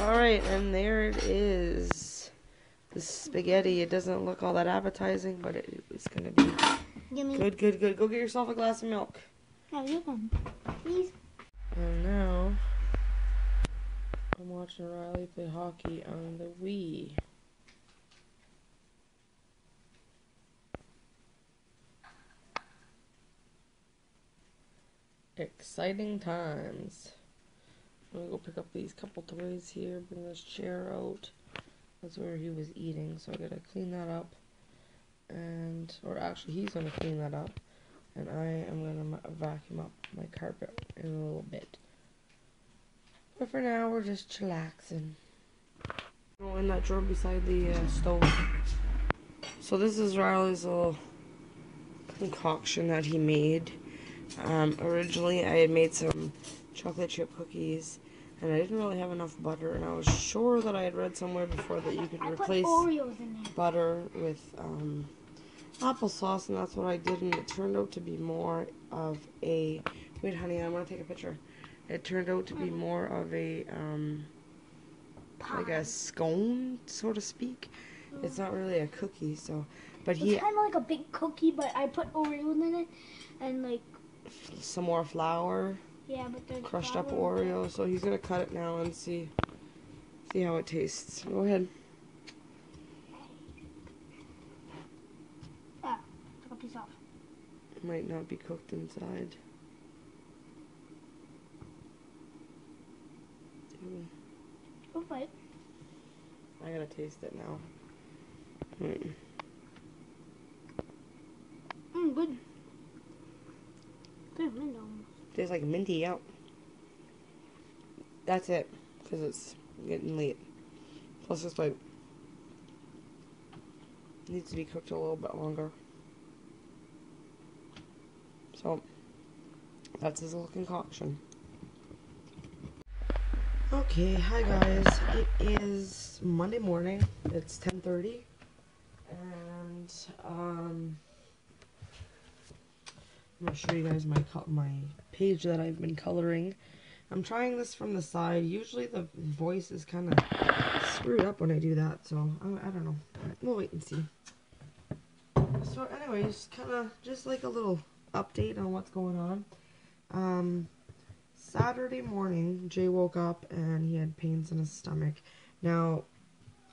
Alright, and there it is. The spaghetti. It doesn't look all that appetizing, but it's gonna be good, good, good. Go get yourself a glass of milk. No, you can. Please. And now, I'm watching Riley play hockey on the Wii. Exciting times. I'm gonna go pick up these couple toys here, bring this chair out. That's where he was eating, so I gotta clean that up. Or actually, he's gonna clean that up. And I am gonna vacuum up my carpet in a little bit. But for now, we're just chillaxing. Oh, in that drawer beside the stove. So this is Riley's little concoction that he made. Originally, I had made some chocolate chip cookies, and I didn't really have enough butter, and I was sure that I had read somewhere before that you could replace butter with applesauce, and that's what I did, and it turned out to be more of a... Wait, honey, I want to take a picture. It turned out to be more of a, like a scone, so to speak. It's not really a cookie, so... But it's kind of like a big cookie, but I put Oreos in it, and like... some more flour. Yeah, but there's crushed up Oreo, so he's gonna cut it now and see how it tastes. Go ahead. Ah, took a piece off. It might not be cooked inside. Go fight. I gotta taste it now. Right. Good. Good mint almost. Tastes like minty, yeah. That's it, because it's getting late. Plus this like needs to be cooked a little bit longer. So that's his little concoction. Okay, hi guys. It is Monday morning. It's 10:30, and I'm gonna show you guys my page that I've been coloring. I'm trying this from the side. Usually the voice is kind of screwed up when I do that, so I don't know. We'll wait and see. So anyways, kind of just like a little update on what's going on. Saturday morning, Jay woke up and he had pains in his stomach. Now,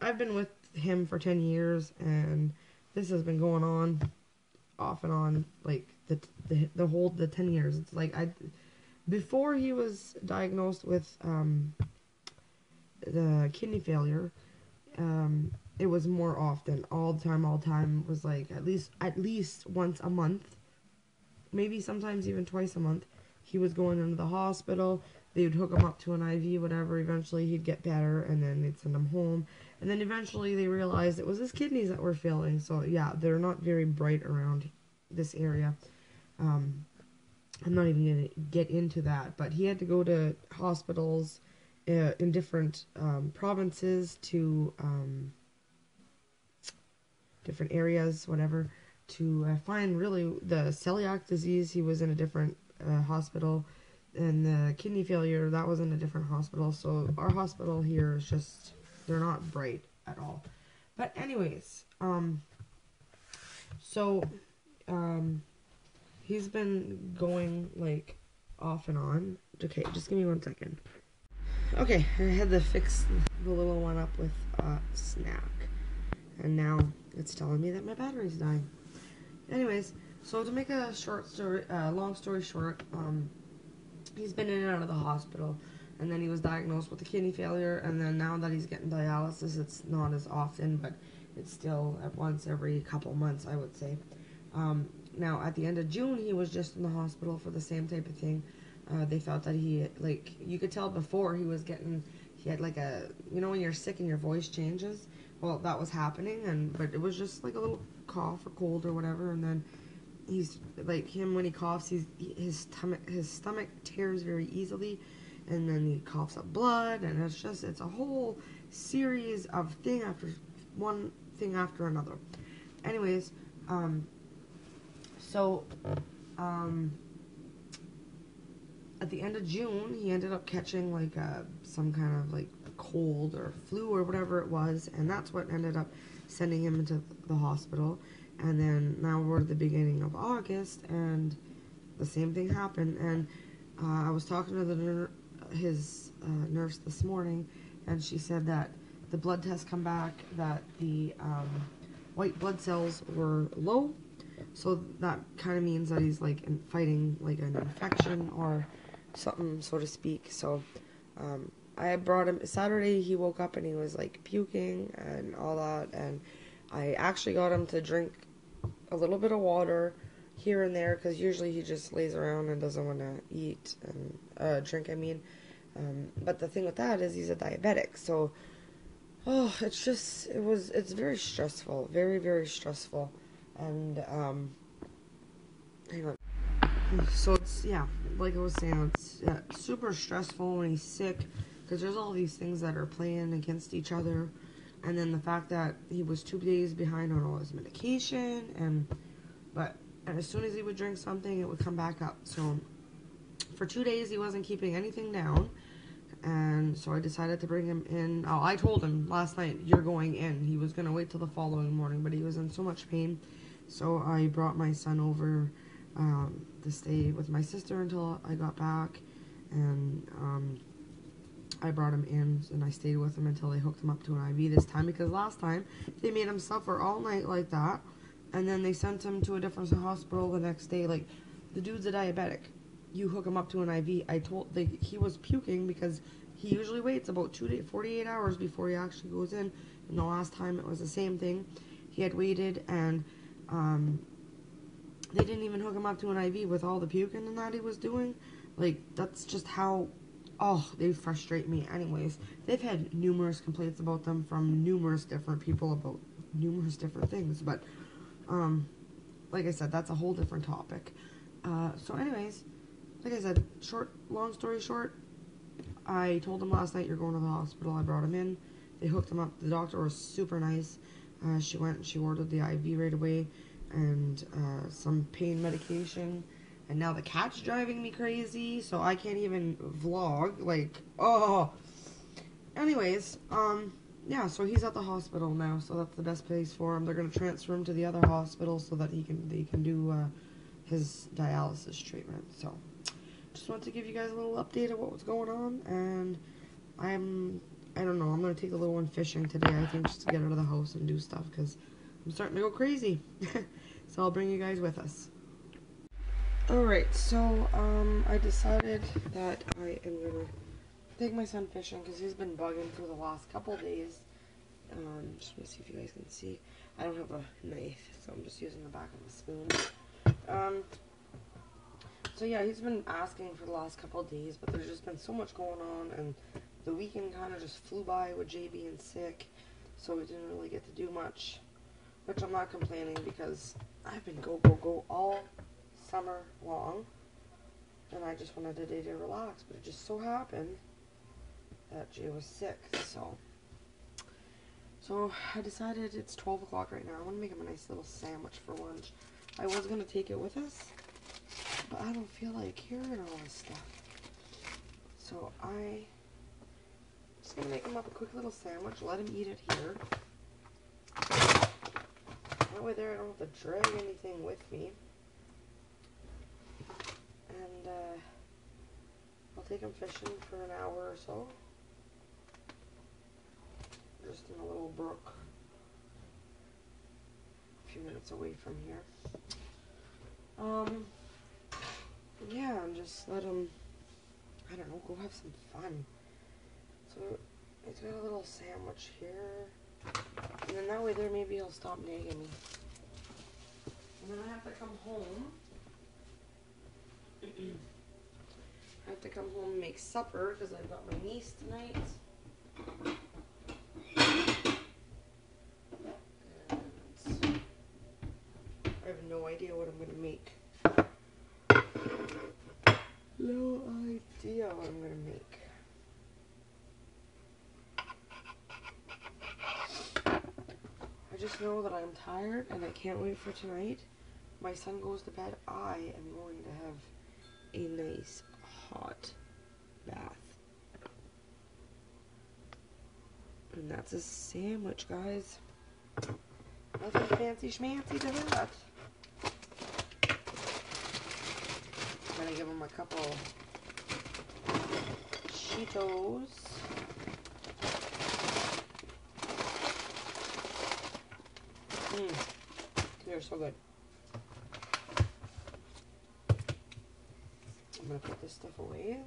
I've been with him for 10 years, and this has been going on off and on, like, the whole 10 years. It's like, before he was diagnosed with the kidney failure, it was more often, all the time was like at least once a month, maybe sometimes even twice a month. He was going into the hospital. They would hook him up to an IV, whatever. Eventually he'd get better, and then they'd send him home. And then eventually they realized it was his kidneys that were failing. So yeah, they're not very bright around this area. I'm not even going to get into that, but he had to go to hospitals in different provinces, to different areas, whatever, to find really the celiac disease. He was in a different hospital, and the kidney failure, that was in a different hospital. So our hospital here is just, they're not bright at all. But anyways, he's been going like off and on. Okay, just give me 1 second. Okay, I had to fix the little one up with a snack, and now it's telling me that my battery's dying. Anyways, so to make a long story short, he's been in and out of the hospital, and then he was diagnosed with a kidney failure, and then now that he's getting dialysis, it's not as often, but it's still at once every couple months, I would say. Now, at the end of June, he was just in the hospital for the same type of thing. They felt that he, like, you could tell before he had like a, you know when you're sick and your voice changes? Well, that was happening, but it was just like a little cough or cold or whatever, and then he's, like, when he coughs, his stomach tears very easily, and then he coughs up blood, and it's a whole series of one thing after another. Anyways, at the end of June, he ended up catching like some kind of like cold or flu or whatever it was, and that's what ended up sending him into the hospital. And then now we're at the beginning of August, and the same thing happened. And I was talking to his nurse this morning, and she said that the blood tests come back that the white blood cells were low, so that kind of means that he's like fighting like an infection or something, so to speak. So I brought him Saturday. He woke up and he was like puking and all that, and I actually got him to drink a little bit of water here and there, because usually he just lays around and doesn't want to eat and drink, I mean. But the thing with that is he's a diabetic, so it's very stressful, very, very stressful. And hang on. So it's, yeah, like I was saying, it's super stressful when he's sick, because there's all these things that are playing against each other. And then the fact that he was 2 days behind on all his medication, but as soon as he would drink something, it would come back up. So for 2 days, he wasn't keeping anything down. And so I decided to bring him in. Oh, I told him last night, you're going in. He was going to wait till the following morning, but he was in so much pain. So I brought my son over to stay with my sister until I got back. And I brought him in, and I stayed with him until they hooked him up to an IV this time, because last time they made him suffer all night like that, and then they sent him to a different hospital the next day. Like, the dude's a diabetic. You hook him up to an IV. He was puking because he usually waits about 48 hours before he actually goes in, and the last time it was the same thing. He had waited, and they didn't even hook him up to an IV with all the puking and that he was doing. Like, that's just how... Oh, they frustrate me. Anyways, they've had numerous complaints about them from numerous different people about numerous different things. But, like I said, that's a whole different topic. So anyways, like I said, long story short, I told him last night, you're going to the hospital. I brought him in. They hooked him up. The doctor was super nice. She went and she ordered the IV right away, and some pain medication. And now the cat's driving me crazy, so I can't even vlog, like, oh. Anyways, yeah, so he's at the hospital now, so that's the best place for him. They're going to transfer him to the other hospital so that they can do his dialysis treatment. So, just wanted to give you guys a little update of what was going on, and I don't know, I'm going to take the little one fishing today, I think, just to get out of the house and do stuff, because I'm starting to go crazy. So I'll bring you guys with us. Alright, so, I decided that I am gonna take my son fishing, because he's been bugging for the last couple days. Just gonna see if you guys can see. I don't have a knife, so I'm just using the back of a spoon. So yeah, he's been asking for the last couple days, but there's just been so much going on, and the weekend kind of just flew by with Jay being sick, so we didn't really get to do much, which I'm not complaining, because I've been go all summer long, and I just wanted a day to relax, but it just so happened that Jay was sick, so I decided it's 12 o'clock right now. I want to make him a nice little sandwich for lunch. I was going to take it with us, but I don't feel like carrying all this stuff, so I'm just going to make him up a quick little sandwich, let him eat it here. That way there I don't have to drag anything with me. And I'll take him fishing for an hour or so, just in a little brook a few minutes away from here. Yeah, and just let him, I don't know, go have some fun. So he's got a little sandwich here, and then that way there maybe he'll stop nagging me. And then I have to come home. I have to come home and make supper, because I've got my niece tonight. And I have no idea what I'm going to make. No idea what I'm going to make. I just know that I'm tired, and I can't wait for tonight. My son goes to bed, I am going to have a nice hot bath. And that's a sandwich, guys. Nothing fancy schmancy to that. I'm gonna give them a couple Cheetos. They're so good. I'm gonna put this stuff away.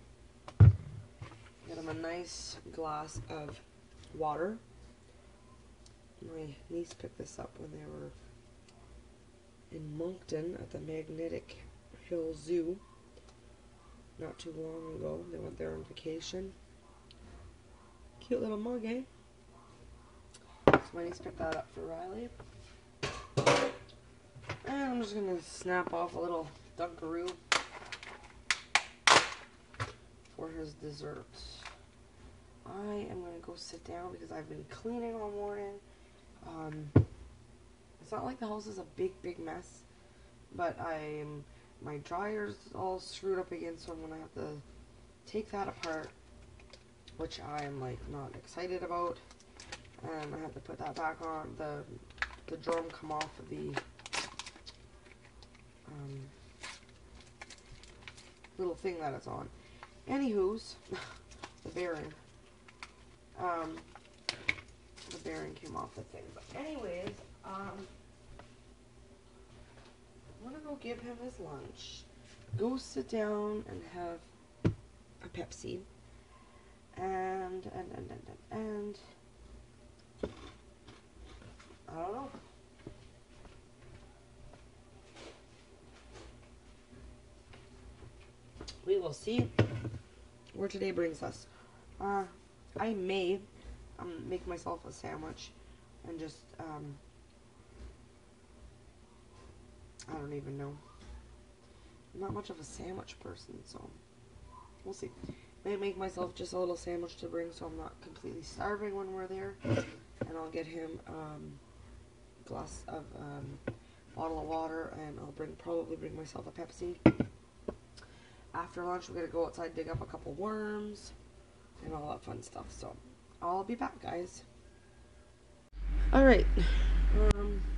Get them a nice glass of water. My niece picked this up when they were in Moncton at the Magnetic Hill Zoo not too long ago. They went there on vacation. Cute little mug, eh? So my niece picked that up for Riley. And I'm just gonna snap off a little Dunkaroo for his dessert. I am gonna go sit down because I've been cleaning all morning. It's not like the house is a big mess, but my dryer's all screwed up again, so I'm gonna have to take that apart, which I'm like not excited about, and I have to put that back on. The drum come off of the little thing that it's on. Anywho's, the bearing. The bearing came off the thing. But anyways, I'm gonna go give him his lunch. Go sit down and have a Pepsi. And I don't know. We will see where today brings us. I may make myself a sandwich and just, I don't even know. I'm not much of a sandwich person, so we'll see. May make myself just a little sandwich to bring so I'm not completely starving when we're there. And I'll get him glass of bottle of water, and I'll probably bring myself a Pepsi. After lunch, we're gonna go outside, dig up a couple worms and all that fun stuff. So I'll be back, guys. All right,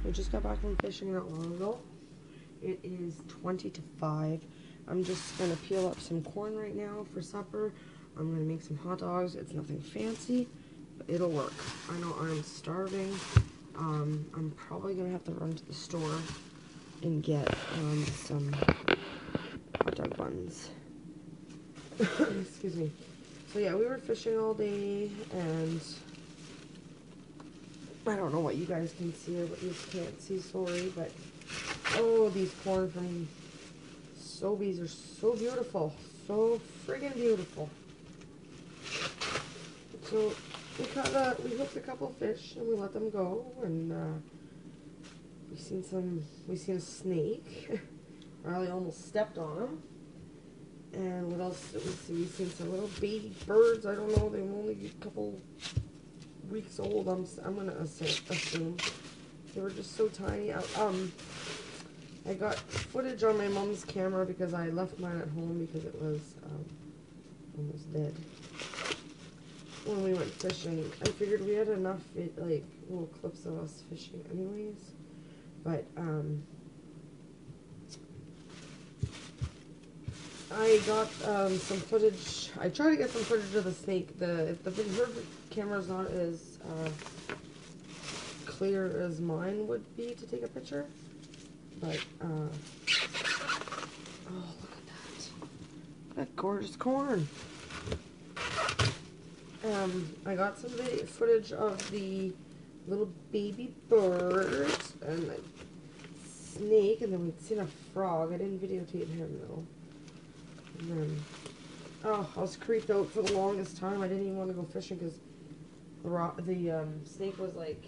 we just got back from fishing not long ago. It is 20 to 5. I'm just gonna peel up some corn right now for supper. I'm gonna make some hot dogs. It's nothing fancy, but it'll work. I know I'm starving. I'm probably gonna have to run to the store and get some hot dog buns. Excuse me. So yeah, we were fishing all day, and I don't know what you guys can see or what you can't see, sorry, but oh, these corn from Sobeys are so beautiful. So friggin' beautiful. So we hooked a couple fish and we let them go, and we seen a snake. Riley almost stepped on him. And what else did we see? We seen some little baby birds. I don't know, they were only a couple weeks old. I'm gonna assume they were just so tiny. I got footage on my mom's camera because I left mine at home because it was almost dead when we went fishing. I figured we had enough like little clips of us fishing anyways, but I got some footage. I tried to get some footage of the snake. Her camera's not as clear as mine would be to take a picture, but oh, look at that! That gorgeous corn. I got some footage of the little baby birds and the snake, and then we'd seen a frog. I didn't videotape him though. And then, oh, I was creeped out for the longest time. I didn't even want to go fishing because the snake was like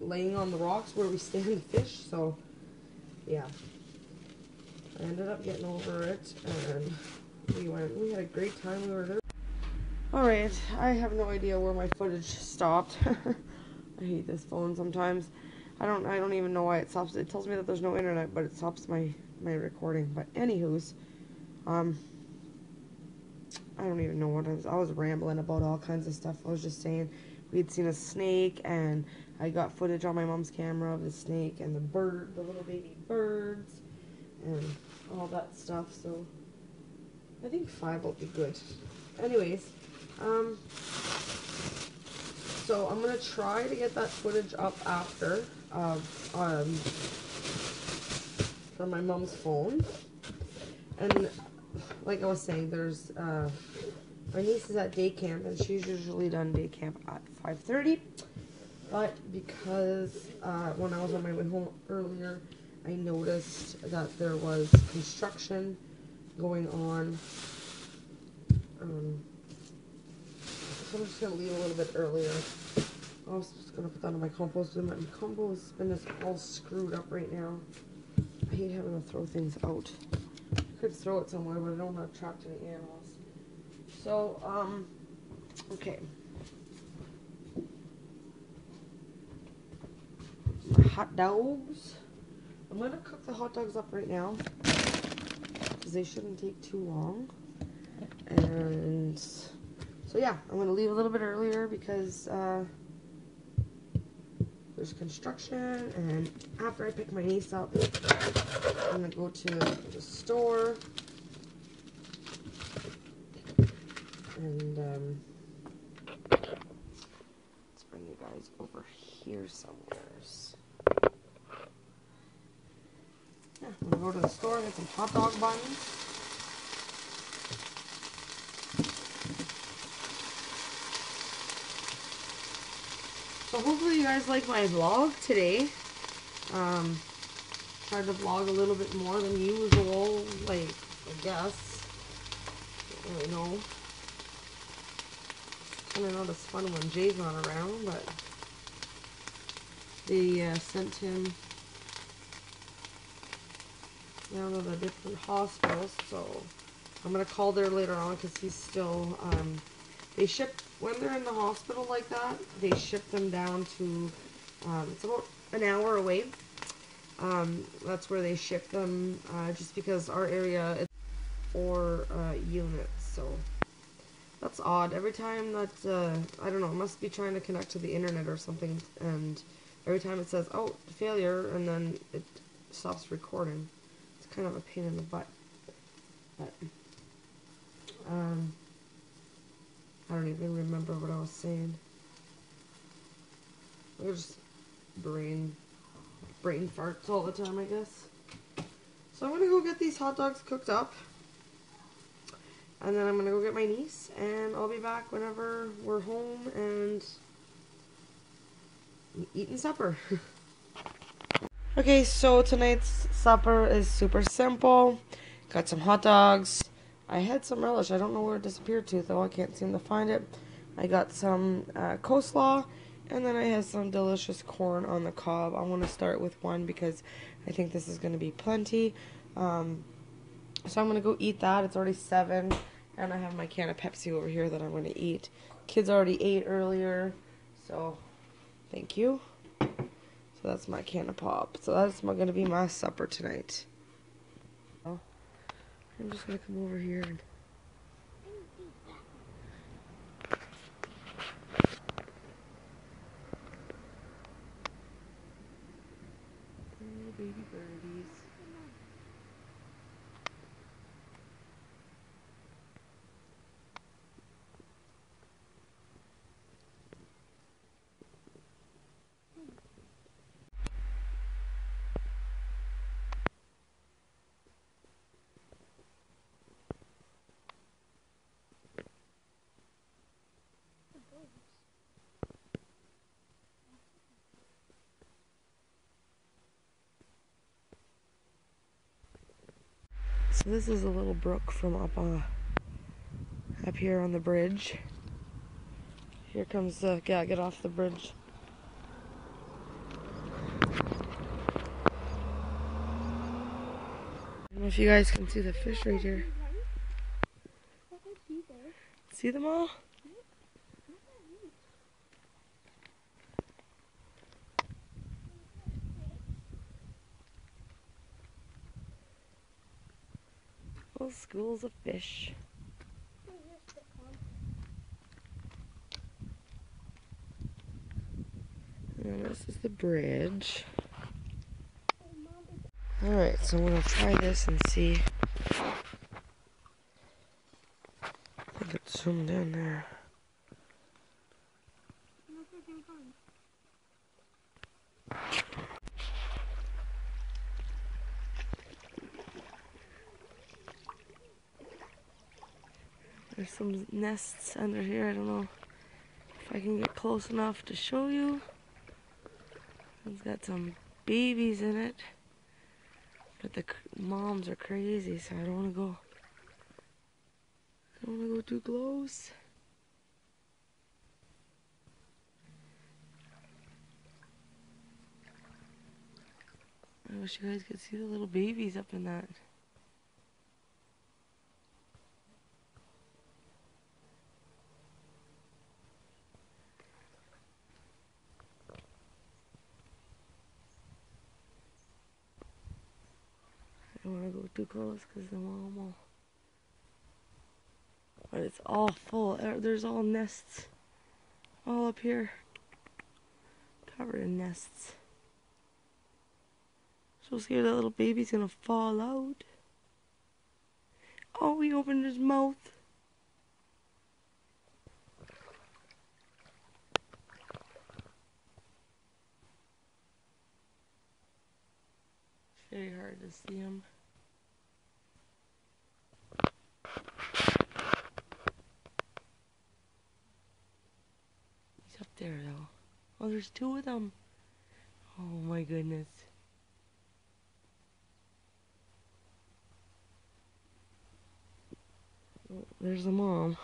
laying on the rocks where we stand to fish. So, yeah, I ended up getting over it, and we had a great time. We were there. All right, I have no idea where my footage stopped. I hate this phone sometimes. I don't even know why it stops. It tells me that there's no internet, but it stops my recording. But anywho's, I don't even know what I was rambling about all kinds of stuff. I was just saying we'd seen a snake, and I got footage on my mom's camera of the snake and the little baby birds, and all that stuff. So I think 5 will be good. Anyways, so I'm gonna try to get that footage up after from my mom's phone. And like I was saying, there's my niece is at day camp, and she's usually done day camp at 5:30. But because when I was on my way home earlier, I noticed that there was construction going on. So I'm just gonna leave a little bit earlier. I was just gonna put that on my compost bin. My compost bin is all screwed up right now. I hate having to throw things out. I could throw it somewhere, but I don't want to attract any animals. So, okay. Hot dogs. I'm gonna cook the hot dogs up right now because they shouldn't take too long. And so yeah, I'm gonna leave a little bit earlier because there's construction, and after I pick my niece up, I'm gonna go to the store and let's bring you guys over here somewhere. Yeah, I'm gonna go to the store and get some hot dog buns. So hopefully you guys like my vlog today. Tried to vlog a little bit more than usual, like, I guess. I don't really know. Kind of not as fun when Jay's not around, but they sent him down to the different hospitals, so I'm gonna call there later on because he's still, they ship, when they're in the hospital like that, they ship them down to, it's about an hour away. That's where they ship them, just because our area is 4 units, so that's odd. Every time that, I don't know, it must be trying to connect to the internet or something, and every time it says, oh, failure, and then it stops recording. It's kind of a pain in the butt. But, I don't even remember what I was saying. I just brain farts all the time, I guess. So I'm gonna go get these hot dogs cooked up. And then I'm gonna go get my niece, and I'll be back whenever we're home and eating supper. Okay, so tonight's supper is super simple. Got some hot dogs. I had some relish. I don't know where it disappeared to, though. I can't seem to find it. I got some coleslaw, and then I have some delicious corn on the cob. I want to start with one because I think this is going to be plenty. So I'm going to go eat that. It's already 7, and I have my can of Pepsi over here that I'm going to eat. Kids already ate earlier, so thank you. So that's my can of pop. So that's going to be my supper tonight. I'm just going to come over here and... Oh, baby birdies. So this is a little brook from up here on the bridge. Here comes the get off the bridge. I don't know if you guys can see the fish right here. See them all? Little schools of fish. And this is the bridge. Alright, so I'm gonna try this and see. I think it's zoomed in there. There's some nests under here. I don't know if I can get close enough to show you. It's got some babies in it. But the moms are crazy, so I don't want to go. I don't want to go too close. I wish you guys could see the little babies up in that. I don't want to go too close because the mom will. But it's all full. There's all nests. All up here. Covered in nests. So scared that little baby's gonna fall out. Oh, he opened his mouth. It's very hard to see him. He's up there though. Oh, there's two of them. Oh my goodness. Oh, there's the mom.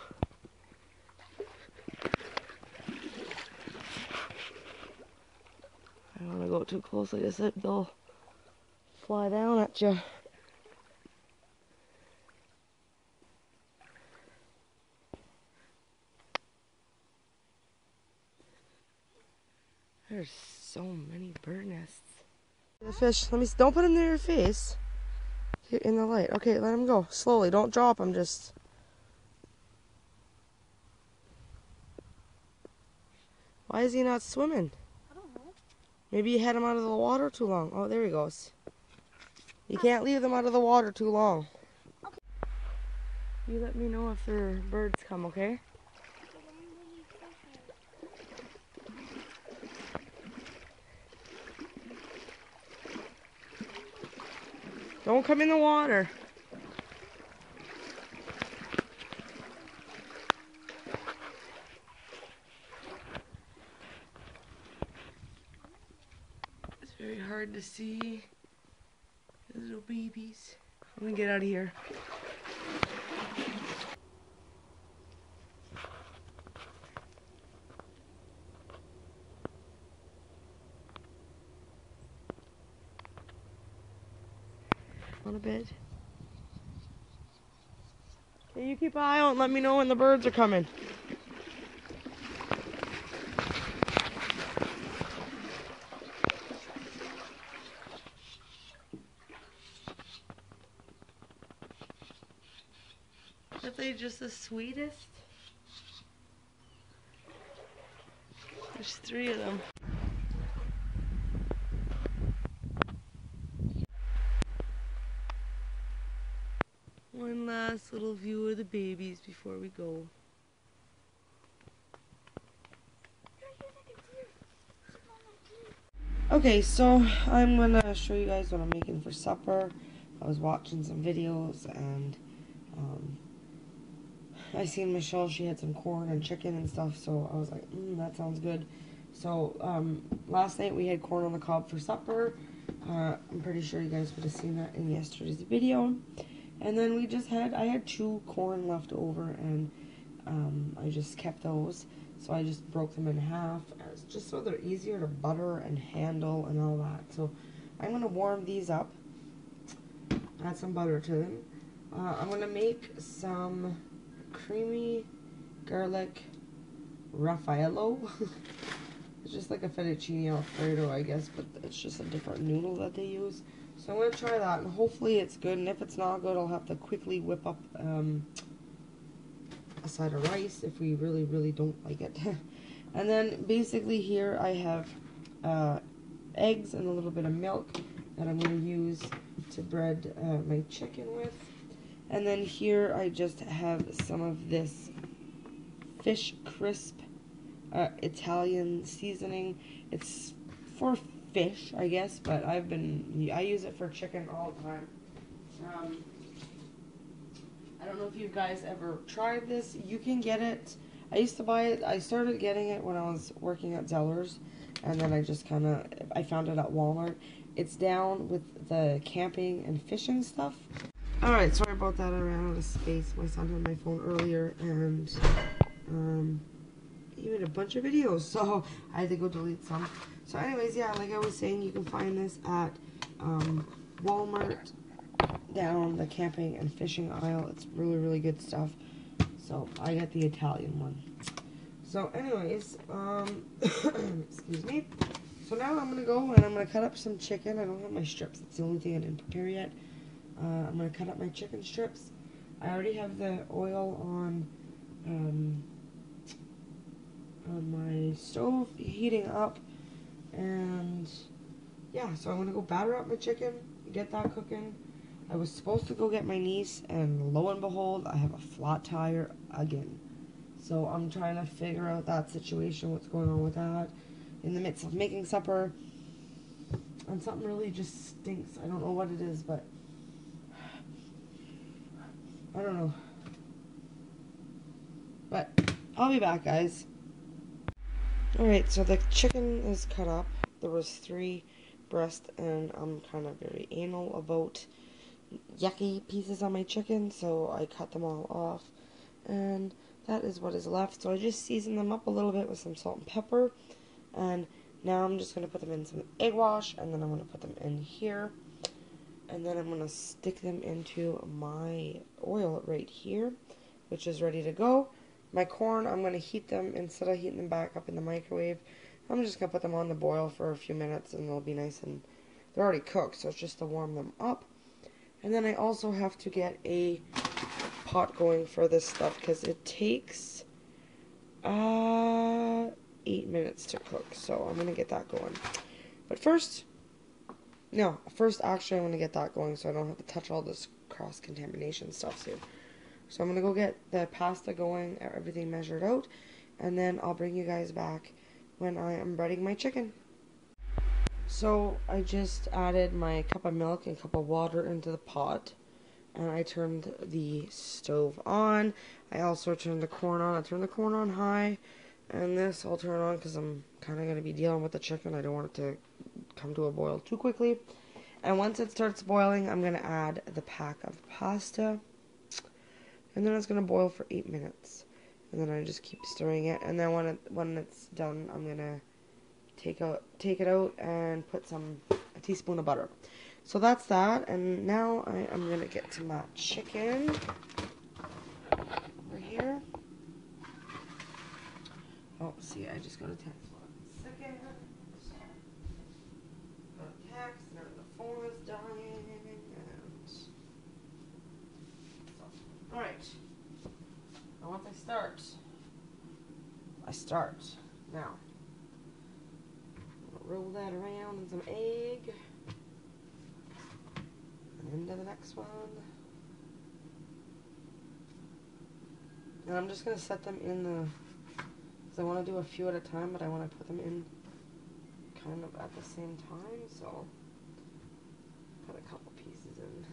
I don't want to go too close. Like I said, they'll fly down at you. There's so many bird nests. The fish, don't put him near your face. Here in the light. Okay, let him go. Slowly, don't drop him, just. Why is he not swimming? I don't know. Maybe you had him out of the water too long. Oh, there he goes. You can't leave them out of the water too long. Okay. You let me know if their birds come, okay? Don't come in the water. It's very hard to see the little babies. I'm gonna get out of here. On a bed. Okay, you keep an eye out and let me know when the birds are coming. Aren't they just the sweetest? There's 3 of them. One last little view of the babies before we go. Okay, so I'm gonna show you guys what I'm making for supper. I was watching some videos and I seen Michelle, she had some corn and chicken and stuff, so I was like, that sounds good. So last night we had corn on the cob for supper. I'm pretty sure you guys would have seen that in yesterday's video. And then I had 2 corn left over, and I just kept those. So I just broke them in half, just so they're easier to butter and handle and all that. So I'm going to warm these up, add some butter to them. I'm going to make some creamy garlic raffaello. It's just like a fettuccine alfredo, I guess, but it's just a different noodle that they use. So I'm going to try that, and hopefully it's good, and if it's not good, I'll have to quickly whip up a side of rice if we really, really don't like it. And then basically here I have eggs and a little bit of milk that I'm going to use to bread my chicken with. And then here I just have some of this fish crisp Italian seasoning. It's for fish, I guess, but I use it for chicken all the time. I don't know if you guys ever tried this. You can get it. I used to buy it. I started getting it when I was working at Zellers, and then I found it at Walmart. It's down with the camping and fishing stuff. Alright, sorry about that. I ran out of space. My son had my phone earlier, and he made a bunch of videos, so I had to go delete some. So anyways, yeah, like I was saying, you can find this at Walmart, down the camping and fishing aisle. It's really, really good stuff. So I got the Italian one. So anyways, excuse me. So now I'm gonna go and I'm gonna cut up some chicken. I don't have my strips. It's the only thing I didn't prepare yet. I'm gonna cut up my chicken strips. I already have the oil on my stove heating up, and yeah, so I'm gonna go batter up my chicken, get that cooking. I was supposed to go get my niece, and lo and behold, I have a flat tire again. So I'm trying to figure out that situation, what's going on with that, in the midst of making supper, and something really just stinks. I don't know what it is, but I don't know. But I'll be back, guys. Alright, so the chicken is cut up. There was 3 breasts, and I'm kind of very anal about yucky pieces on my chicken, so I cut them all off, and that is what is left. So I just seasoned them up a little bit with some salt and pepper, and now I'm just going to put them in some egg wash, and then I'm going to put them in here, and then I'm going to stick them into my oil right here, which is ready to go. My corn, I'm going to heat them. Instead of heating them back up in the microwave, I'm just going to put them on the boil for a few minutes, and they'll be nice, and they're already cooked, so it's just to warm them up. And then I also have to get a pot going for this stuff, because it takes 8 minutes to cook, so I'm going to get that going. But first actually I'm going to get that going so I don't have to touch all this cross-contamination stuff here. So I'm going to go get the pasta going, everything measured out, and then I'll bring you guys back when I am breading my chicken. So I just added my cup of milk and cup of water into the pot, and I turned the stove on. I also turned the corn on. I turned the corn on high, and this I'll turn on because I'm kind of going to be dealing with the chicken. I don't want it to come to a boil too quickly. And once it starts boiling, I'm going to add the pack of pasta, and then it's going to boil for 8 minutes. And then I just keep stirring it, and then when it's done, I'm going to take it out and put a teaspoon of butter. So that's that, and now I'm going to get to my chicken over here. Oh, see, I just got a text. 1 second. Got a text, and the phone is dying, and so. Alright. Now once I start. Now, I'm going to roll that around in some egg. And into the next one. And I'm just going to set them in because I want to do a few at a time, but I want to put them in kind of at the same time, so put a couple pieces in.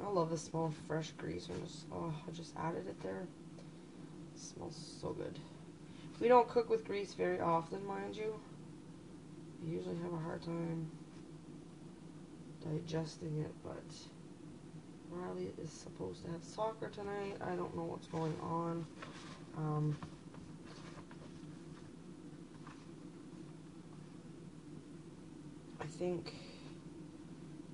I love the smell of fresh grease. I just added it there. It smells so good. We don't cook with grease very often, mind you. I usually have a hard time digesting it, but Riley is supposed to have soccer tonight. I don't know what's going on. I think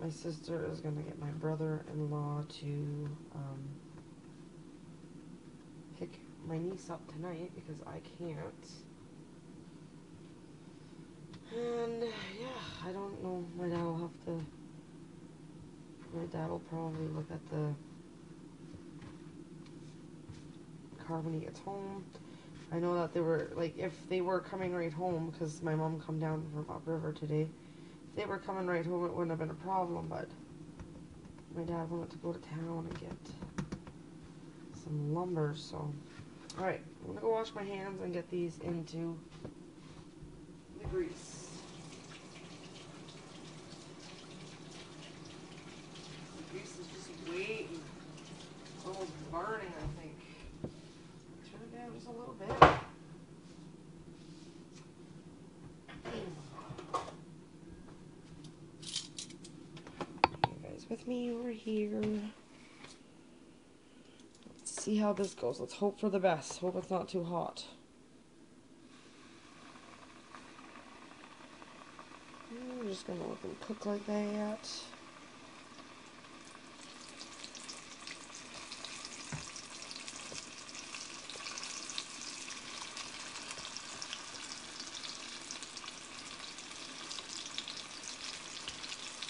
my sister is going to get my brother-in-law to pick my niece up tonight because I can't. And yeah, I don't know. My dad will probably look at the car when he gets home. I know that they were, like, if they were coming right home, because my mom come down from upriver today, if they were coming right home, it wouldn't have been a problem, but my dad wanted to go to town and get some lumber, so. Alright, I'm gonna go wash my hands and get these into the grease. The grease is just waiting. It's almost burning, I think. Turn it down just a little bit. You guys with me over here? Let's see how this goes. Let's hope for the best. Hope it's not too hot. I'm just gonna let them cook like that.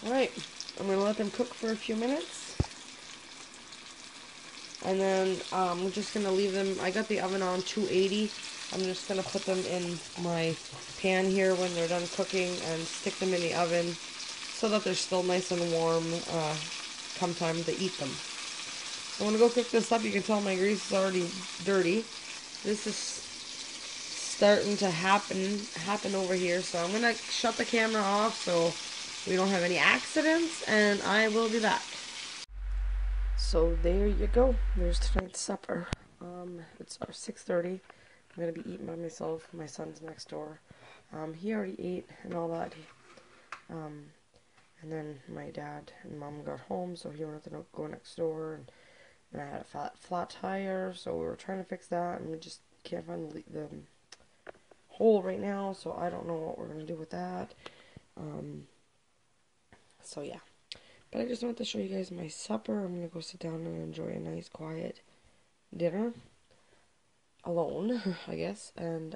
Alright, I'm going to let them cook for a few minutes. And then I'm just going to leave them, I got the oven on 280. I'm just going to put them in my pan here when they're done cooking and stick them in the oven so that they're still nice and warm come time to eat them. I'm going to go cook this up. You can tell my grease is already dirty. This is starting to happen over here, so I'm going to shut the camera off so we don't have any accidents, and I will be back. So there you go. There's tonight's supper. It's our 6:30. I'm gonna be eating by myself. My son's next door. He already ate and all that. And then my dad and mom got home, so he wanted to go next door. And I had a flat tire, so we were trying to fix that, and we just can't find the hole right now. So I don't know what we're gonna do with that. So yeah, but I just wanted to show you guys my supper. I'm gonna go sit down and enjoy a nice quiet dinner alone, I guess. And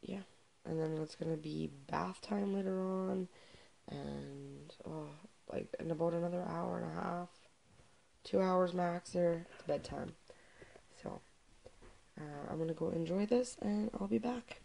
yeah, and then it's gonna be bath time later on, and like in about another hour and a half, 2 hours max there, it's bedtime. So I'm gonna go enjoy this, and I'll be back.